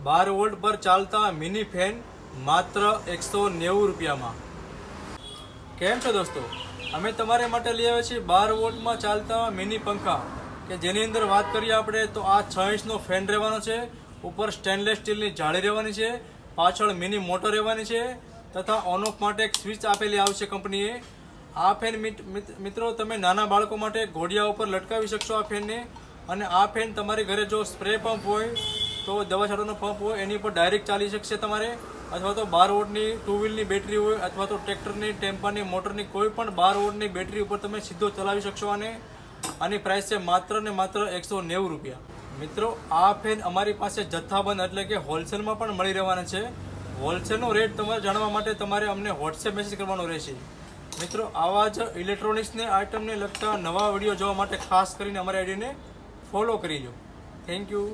12 volt પર ચાલતા mini fan માત્ર 190 રૂપિયામાં। કેમ છો દોસ્તો, અમે તમારે માટે લઈ આવ્યા છીએ 12 વોલ્ટમાં ચાલતા મિની પંખા કે જેની અંદર વાત કરીએ આપણે તો આ 6 ઇંચનો ફેન રહેવાનો છે, ઉપર સ્ટેનલેસ સ્ટીલની જાળી રહેવાની છે, પાછળ મિની મોટર રહેવાની છે તથા ઓન ઓફ માટે એક સ્વિચ આપેલી આવશે કંપનીએ। આ ફેન મિત્રો તમે નાના બાળકો માટે ઘોડિયા ઉપર લટકાવી શકશો આ ફેનને। અને આ ફેન તમારી ઘરે જો સ્પ્રે પંપ હોય તો દવા છાંટવાનો પંપ હોય એની ઉપર ડાયરેક્ટ ચાલી શકશે તમારે, અથવા તો 12 વોલ્ટની 2 વ્હીલની બેટરી હોય અથવા તો ટ્રેક્ટરની ટેમ્પાની મોટરની કોઈ પણ 12 વોલ્ટની બેટરી ઉપર તમે સીધો ચલાવી શકશો આની પ્રાઇસ છે માત્ર ને માત્ર 190 રૂપિયા। મિત્રો આ ફેન અમારી પાસે જથ્થાબંધ એટલે કે હોલસેલમાં પણ મળી રહેવાના છે। હોલસેલનો રેટ તમારે જાણવા માટે તમારે અમને વોટ્સએપ મેસેજ કરવાનો રહેશે। મિત્રો આવા જ ઇલેક્ટ્રોનિક્સને આઇટમને લગતા નવા વિડીયો જોવા માટે ખાસ કરીને અમારી આઈડીને ફોલો કરી લો। Thank you.